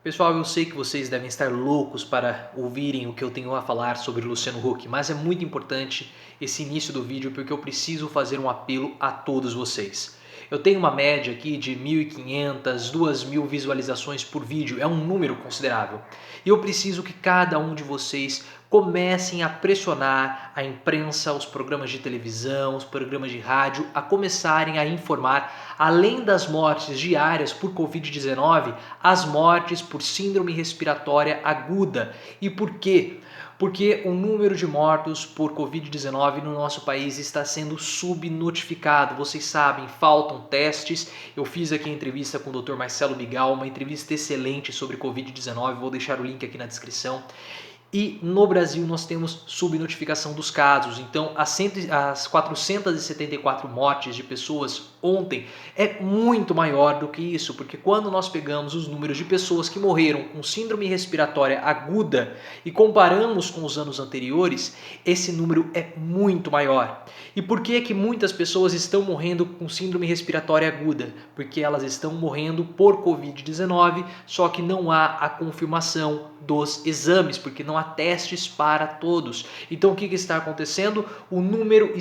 Pessoal, eu sei que vocês devem estar loucos para ouvirem o que eu tenho a falar sobre Luciano Huck, mas é muito importante esse início do vídeo porque eu preciso fazer um apelo a todos vocês. Eu tenho uma média aqui de 1.500, 2.000 visualizações por vídeo, é um número considerável. E eu preciso que cada um de vocês comecem a pressionar a imprensa, os programas de televisão, os programas de rádio, a começarem a informar, além das mortes diárias por Covid-19, as mortes por síndrome respiratória aguda. E por quê? Porque o número de mortos por Covid-19 no nosso país está sendo subnotificado. Vocês sabem, faltam testes. Eu fiz aqui a entrevista com o Dr. Marcelo Bigal, uma entrevista excelente sobre Covid-19, vou deixar o link aqui na descrição. E no Brasil nós temos subnotificação dos casos, então as 474 mortes de pessoas ontem é muito maior do que isso, porque quando nós pegamos os números de pessoas que morreram com síndrome respiratória aguda e comparamos com os anos anteriores, esse número é muito maior. E por que que muitas pessoas estão morrendo com síndrome respiratória aguda? Porque elas estão morrendo por Covid-19, só que não há a confirmação dos exames, porque não há testes para todos. Então o que está acontecendo? O número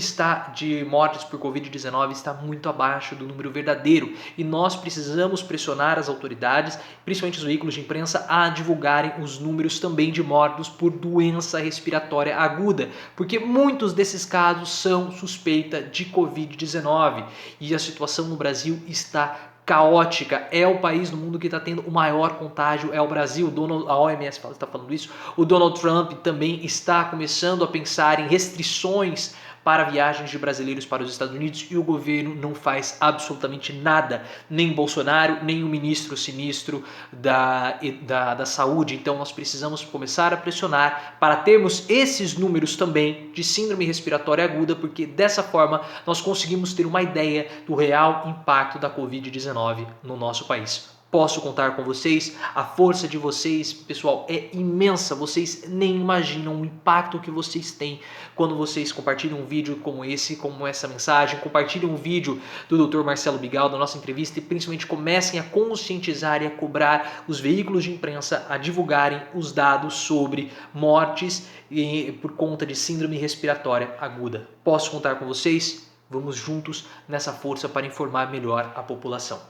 de mortes por Covid-19 está muito abaixo do número verdadeiro e nós precisamos pressionar as autoridades, principalmente os veículos de imprensa, a divulgarem os números também de mortos por doença respiratória aguda, porque muitos desses casos são suspeita de Covid-19 e a situação no Brasil está caótica. É o país no mundo que está tendo o maior contágio, é o Brasil. A OMS está falando isso. O Donald Trump também está começando a pensar em restrições para viagens de brasileiros para os Estados Unidos e o governo não faz absolutamente nada, nem Bolsonaro, nem o ministro sinistro da saúde. Então nós precisamos começar a pressionar para termos esses números também de síndrome respiratória aguda, porque dessa forma nós conseguimos ter uma ideia do real impacto da Covid-19 no nosso país. Posso contar com vocês, a força de vocês, pessoal, é imensa, vocês nem imaginam o impacto que vocês têm quando vocês compartilham um vídeo como esse, como essa mensagem, compartilham um vídeo do Dr. Marcelo Bigal, da nossa entrevista e principalmente comecem a conscientizar e a cobrar os veículos de imprensa a divulgarem os dados sobre mortes por conta de síndrome respiratória aguda. Posso contar com vocês? Vamos juntos nessa força para informar melhor a população.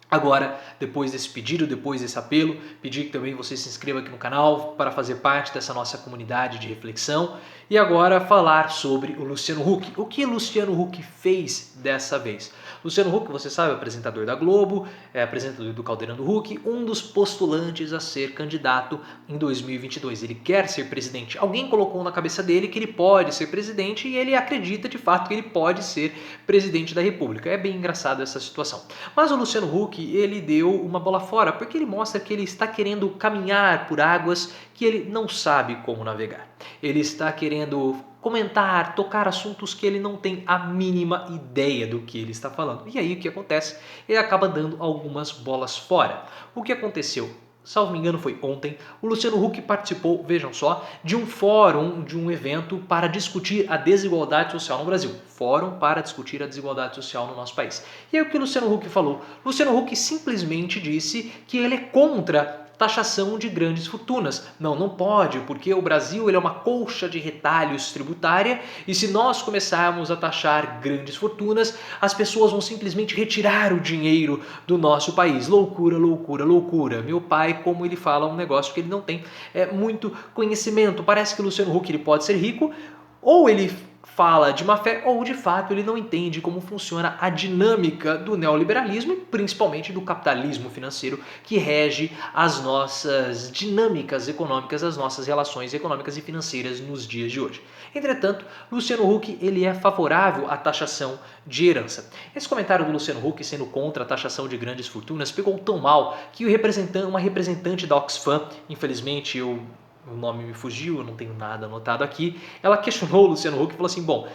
Agora, depois desse pedido, depois desse apelo, pedir que também você se inscreva aqui no canal para fazer parte dessa nossa comunidade de reflexão e agora falar sobre o Luciano Huck. O que Luciano Huck fez dessa vez? Luciano Huck, você sabe, é apresentador da Globo, é apresentador do Caldeirão do Huck, um dos postulantes a ser candidato em 2022. Ele quer ser presidente. Alguém colocou na cabeça dele que ele pode ser presidente e ele acredita de fato que ele pode ser presidente da República. É bem engraçado essa situação. Mas o Luciano Huck, ele deu uma bola fora, porque ele mostra que ele está querendo caminhar por águas que ele não sabe como navegar. Ele está querendo comentar, tocar assuntos que ele não tem a mínima ideia do que ele está falando. E aí o que acontece? Ele acaba dando algumas bolas fora. O que aconteceu? Salvo me engano foi ontem, o Luciano Huck participou, vejam só, de um fórum, de um evento para discutir a desigualdade social no Brasil. Fórum para discutir a desigualdade social no nosso país. E aí o que o Luciano Huck falou? Luciano Huck simplesmente disse que ele é contra taxação de grandes fortunas. Não pode, porque o Brasil ele é uma colcha de retalhos tributária e se nós começarmos a taxar grandes fortunas, as pessoas vão simplesmente retirar o dinheiro do nosso país. Loucura, loucura, loucura. Meu pai, como ele fala um negócio que ele não tem muito conhecimento. Parece que o Luciano Huck ele pode ser rico ou ele fala de má fé ou de fato ele não entende como funciona a dinâmica do neoliberalismo e principalmente do capitalismo financeiro que rege as nossas dinâmicas econômicas, as nossas relações econômicas e financeiras nos dias de hoje. Entretanto, Luciano Huck ele é favorável à taxação de herança. Esse comentário do Luciano Huck sendo contra a taxação de grandes fortunas pegou tão mal que uma representante da Oxfam, infelizmente o nome me fugiu, eu não tenho nada anotado aqui, ela questionou o Luciano Huck e falou assim, bom,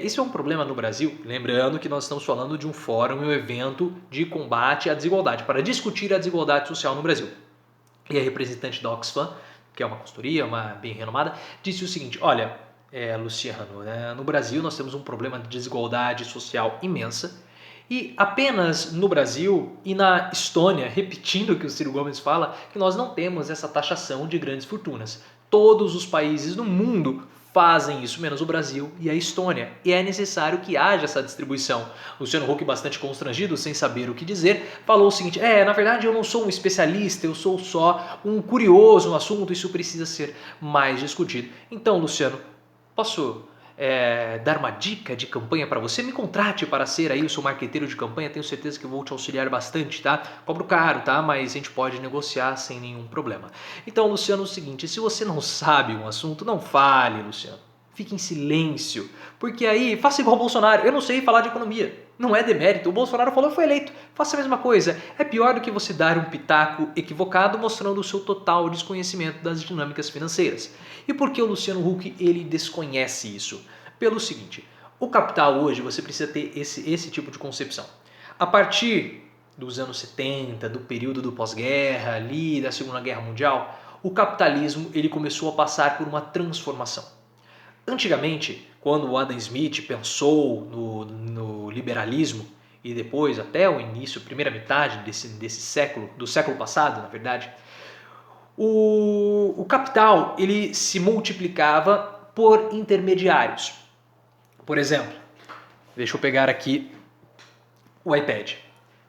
isso é um problema no Brasil, lembrando que nós estamos falando de um fórum, um evento de combate à desigualdade, para discutir a desigualdade social no Brasil. E a representante da Oxfam, que é uma consultoria, uma bem renomada, disse o seguinte, olha, Luciano, no Brasil nós temos um problema de desigualdade social imensa, E apenas no Brasil e na Estônia, repetindo o que o Ciro Gomes fala, que nós não temos essa taxação de grandes fortunas. Todos os países do mundo fazem isso, menos o Brasil e a Estônia. E é necessário que haja essa distribuição. Luciano Huck, bastante constrangido, sem saber o que dizer, falou o seguinte: na verdade eu não sou um especialista, eu sou só um curioso no assunto, isso precisa ser mais discutido. Então, Luciano, posso dar uma dica de campanha para você? Me contrate para ser aí o seu marqueteiro de campanha, tenho certeza que eu vou te auxiliar bastante, tá? Cobro caro, tá? Mas a gente pode negociar sem nenhum problema. Então, Luciano, é o seguinte, se você não sabe um assunto, não fale, Luciano. Fique em silêncio, porque aí faça igual o Bolsonaro, eu não sei falar de economia. Não é demérito, o Bolsonaro falou e foi eleito. Faça a mesma coisa. É pior do que você dar um pitaco equivocado mostrando o seu total desconhecimento das dinâmicas financeiras. E por que o Luciano Huck ele desconhece isso? Pelo seguinte, o capital hoje você precisa ter esse tipo de concepção. A partir dos anos 70, do período do pós-guerra, ali da Segunda Guerra Mundial, o capitalismo ele começou a passar por uma transformação. Antigamente, quando o Adam Smith pensou no liberalismo e depois até o início, primeira metade desse século, do século passado, na verdade, o capital ele se multiplicava por intermediários. Por exemplo, deixa eu pegar aqui o iPad.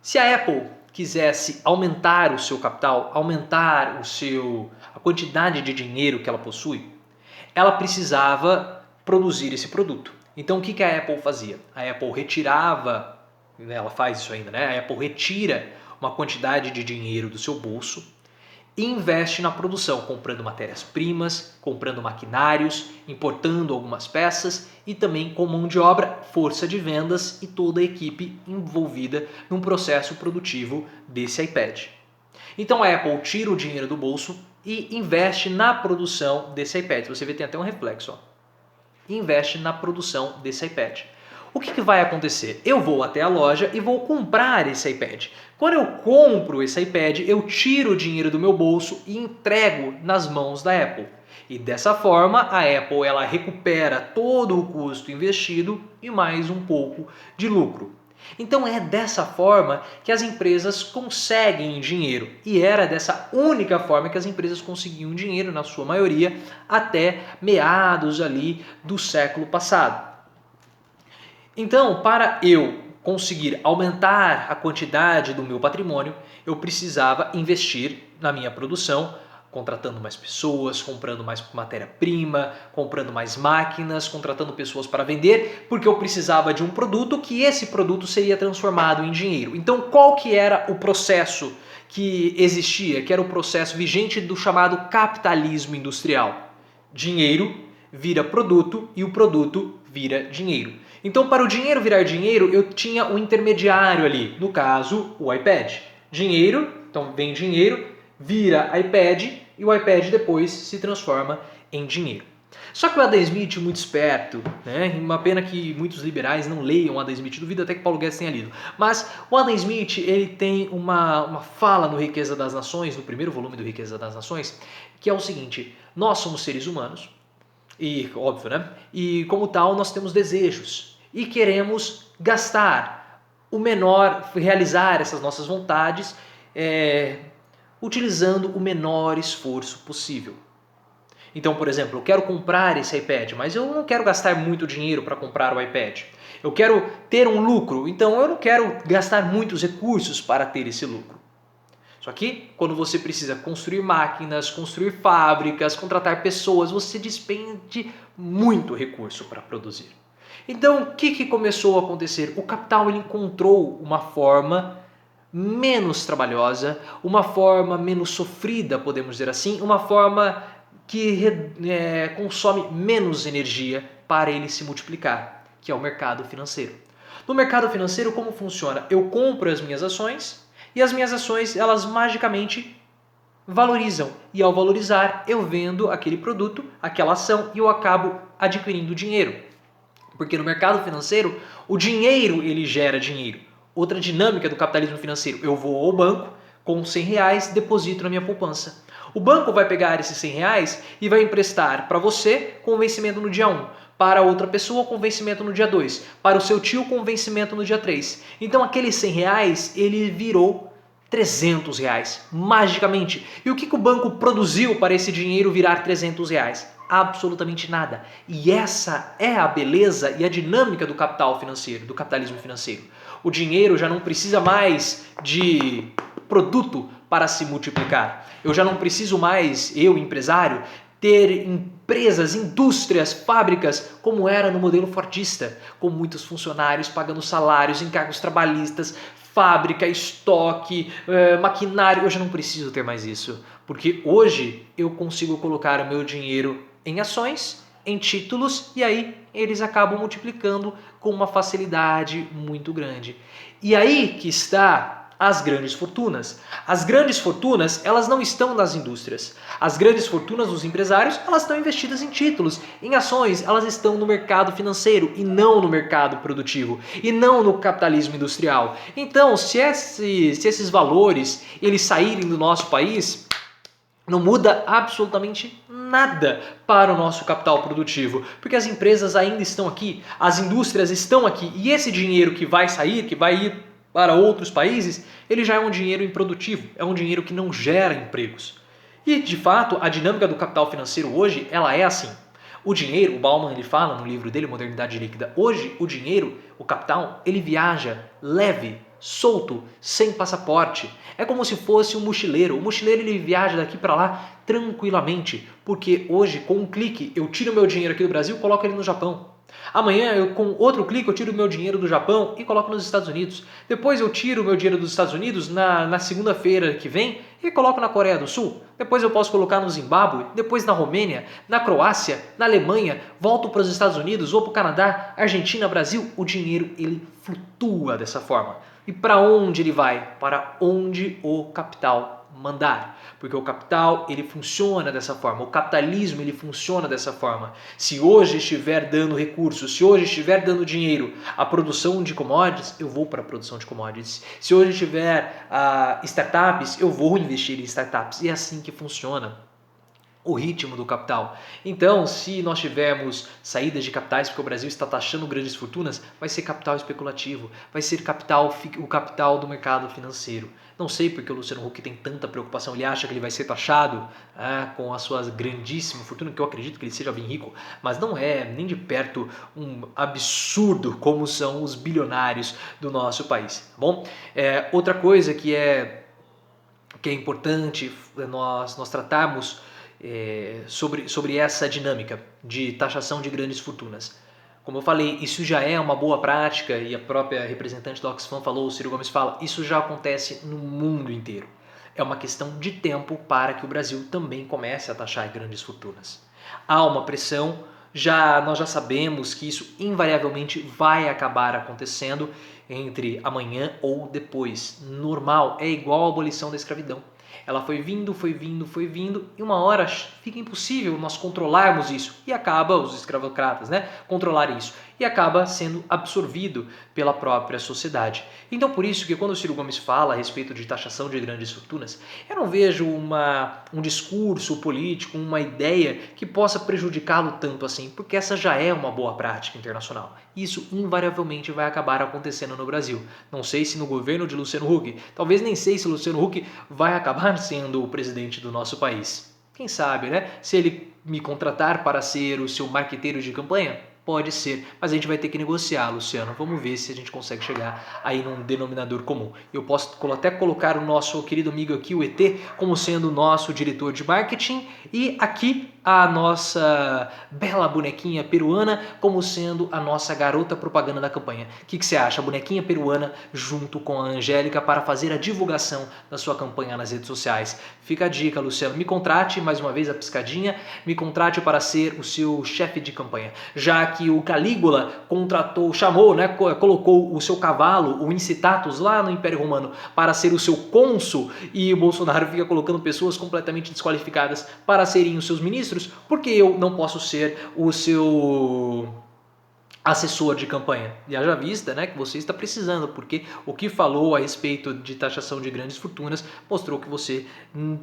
Se a Apple quisesse aumentar o seu capital, aumentar a quantidade de dinheiro que ela possui, ela precisava produzir esse produto. Então o que a Apple fazia? A Apple retirava, ela faz isso ainda, né? A Apple retira uma quantidade de dinheiro do seu bolso e investe na produção, comprando matérias-primas, comprando maquinários, importando algumas peças e também com mão de obra, força de vendas e toda a equipe envolvida num processo produtivo desse iPad. Então a Apple tira o dinheiro do bolso e investe na produção desse iPad. Você vê, tem até um reflexo. Ó. Investe na produção desse iPad. O que vai acontecer? Eu vou até a loja e vou comprar esse iPad. Quando eu compro esse iPad, eu tiro o dinheiro do meu bolso e entrego nas mãos da Apple. E dessa forma, a Apple ela recupera todo o custo investido e mais um pouco de lucro. Então é dessa forma que as empresas conseguem dinheiro. E era dessa única forma que as empresas conseguiam dinheiro, na sua maioria, até meados ali do século passado. Então, para eu conseguir aumentar a quantidade do meu patrimônio, eu precisava investir na minha produção, contratando mais pessoas, comprando mais matéria-prima, comprando mais máquinas, contratando pessoas para vender, porque eu precisava de um produto que esse produto seria transformado em dinheiro. Então, qual que era o processo que existia, que era o processo vigente do chamado capitalismo industrial? Dinheiro vira produto e o produto vira dinheiro. Então, para o dinheiro virar dinheiro, eu tinha um intermediário ali, no caso, o iPad. Dinheiro, então vem dinheiro, vira iPad e o iPad depois se transforma em dinheiro. Só que o Adam Smith, muito esperto, né? Uma pena que muitos liberais não leiam o Adam Smith, duvido até que Paulo Guedes tenha lido. Mas o Adam Smith ele tem uma fala no Riqueza das Nações, no primeiro volume do Riqueza das Nações, que é o seguinte: nós somos seres humanos, e óbvio, né? E como tal nós temos desejos e queremos gastar o menor, realizar essas nossas vontades utilizando o menor esforço possível. Então, por exemplo, eu quero comprar esse iPad, mas eu não quero gastar muito dinheiro para comprar o iPad. Eu quero ter um lucro, então eu não quero gastar muitos recursos para ter esse lucro. Só que quando você precisa construir máquinas, construir fábricas, contratar pessoas, você despende muito recurso para produzir. Então, o que começou a acontecer? O capital ele encontrou uma forma menos trabalhosa, uma forma menos sofrida, podemos dizer assim, uma forma que consome menos energia para ele se multiplicar, que é o mercado financeiro. No mercado financeiro, como funciona? Eu compro as minhas ações e as minhas ações, elas magicamente valorizam. E ao valorizar, eu vendo aquele produto, aquela ação e eu acabo adquirindo dinheiro. Porque no mercado financeiro, o dinheiro ele gera dinheiro. Outra dinâmica do capitalismo financeiro, eu vou ao banco com R$100, deposito na minha poupança. O banco vai pegar esses R$100 e vai emprestar para você com o vencimento no dia 1. para outra pessoa com vencimento no dia 2, para o seu tio com vencimento no dia 3. Então aqueles R$100 ele virou R$300, magicamente. E o que o banco produziu para esse dinheiro virar R$300? Absolutamente nada. E essa é a beleza e a dinâmica do capital financeiro, do capitalismo financeiro. O dinheiro já não precisa mais de produto para se multiplicar. Eu já não preciso mais, eu, empresário, ter empresas, indústrias, fábricas, como era no modelo fordista, com muitos funcionários pagando salários, encargos trabalhistas, fábrica, estoque, maquinário. Hoje eu não preciso ter mais isso, porque hoje eu consigo colocar o meu dinheiro em ações, em títulos, e aí eles acabam multiplicando com uma facilidade muito grande. E aí que está as grandes fortunas. As grandes fortunas, elas não estão nas indústrias. As grandes fortunas dos empresários, elas estão investidas em títulos, em ações, elas estão no mercado financeiro e não no mercado produtivo, e não no capitalismo industrial. Então, se esses valores eles saírem do nosso país, não muda absolutamente nada para o nosso capital produtivo, porque as empresas ainda estão aqui, as indústrias estão aqui, e esse dinheiro que vai sair, que vai ir para outros países, ele já é um dinheiro improdutivo, é um dinheiro que não gera empregos. E, de fato, a dinâmica do capital financeiro hoje, ela é assim. O dinheiro, o Bauman ele fala no livro dele, Modernidade Líquida, hoje o dinheiro, o capital, ele viaja leve, solto, sem passaporte. É como se fosse um mochileiro. O mochileiro ele viaja daqui para lá tranquilamente, porque hoje, com um clique, eu tiro meu dinheiro aqui do Brasil e coloco ele no Japão. Amanhã, com outro clique, eu tiro o meu dinheiro do Japão e coloco nos Estados Unidos. Depois eu tiro o meu dinheiro dos Estados Unidos na segunda-feira que vem e coloco na Coreia do Sul. Depois eu posso colocar no Zimbábue, depois na Romênia, na Croácia, na Alemanha, volto para os Estados Unidos ou para o Canadá, Argentina, Brasil. O dinheiro ele flutua dessa forma. E para onde ele vai? Para onde o capital mandar, porque o capital ele funciona dessa forma, o capitalismo ele funciona dessa forma. Se hoje estiver dando recursos, se hoje estiver dando dinheiro à produção de commodities, eu vou para a produção de commodities. Se hoje estiver startups, eu vou investir em startups. E é assim que funciona o ritmo do capital. Então, se nós tivermos saídas de capitais, porque o Brasil está taxando grandes fortunas, vai ser capital especulativo, vai ser o capital do mercado financeiro. Não sei porque o Luciano Huck tem tanta preocupação, ele acha que ele vai ser taxado com a sua grandíssima fortuna, que eu acredito que ele seja bem rico, mas não é nem de perto um absurdo como são os bilionários do nosso país. Tá bom? Outra coisa que é importante nós tratarmos sobre essa dinâmica de taxação de grandes fortunas. Como eu falei, isso já é uma boa prática e a própria representante do Oxfam falou, o Ciro Gomes fala, isso já acontece no mundo inteiro. É uma questão de tempo para que o Brasil também comece a taxar grandes fortunas. Há uma pressão, nós já sabemos que isso invariavelmente vai acabar acontecendo entre amanhã ou depois. Normal, é igual à abolição da escravidão. Ela foi vindo, e uma hora fica impossível nós controlarmos isso. E acaba, os escravocratas, controlarem isso. E acaba sendo absorvido pela própria sociedade. Então por isso que quando o Ciro Gomes fala a respeito de taxação de grandes fortunas, eu não vejo um discurso político, uma ideia que possa prejudicá-lo tanto assim, porque essa já é uma boa prática internacional. Isso invariavelmente vai acabar acontecendo no Brasil. Não sei se no governo de Luciano Huck, talvez nem sei se Luciano Huck vai acabar sendo o presidente do nosso país. Quem sabe, Se ele me contratar para ser o seu marqueteiro de campanha, pode ser, mas a gente vai ter que negociar, Luciano. Vamos ver se a gente consegue chegar aí num denominador comum. Eu posso até colocar o nosso querido amigo aqui, o ET, como sendo o nosso diretor de marketing e aqui a nossa bela bonequinha peruana como sendo a nossa garota propaganda da campanha. O que você acha? A bonequinha peruana junto com a Angélica para fazer a divulgação da sua campanha nas redes sociais. Fica a dica, Luciano. Me contrate, mais uma vez a piscadinha, me contrate para ser o seu chefe de campanha. Já que o Calígula chamou, colocou o seu cavalo, o Incitatus, lá no Império Romano para ser o seu cônsul e o Bolsonaro fica colocando pessoas completamente desqualificadas para serem os seus ministros, porque eu não posso ser o seu assessor de campanha. E haja vista, né, que você está precisando, porque o que falou a respeito de taxação de grandes fortunas mostrou que você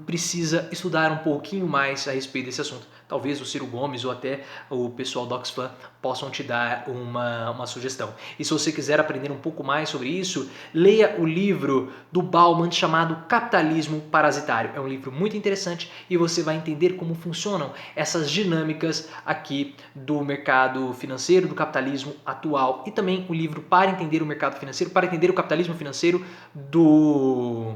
precisa estudar um pouquinho mais a respeito desse assunto. Talvez o Ciro Gomes ou até o pessoal do Oxfam possam te dar uma sugestão. E se você quiser aprender um pouco mais sobre isso, leia o livro do Bauman chamado Capitalismo Parasitário. É um livro muito interessante e você vai entender como funcionam essas dinâmicas aqui do mercado financeiro, do capitalismo atual, e também o livro Para Entender o Mercado Financeiro, para entender o capitalismo financeiro do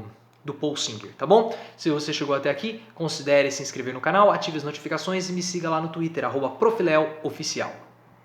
Paul Singer, tá bom? Se você chegou até aqui, considere se inscrever no canal, ative as notificações e me siga lá no Twitter, @profileoficial.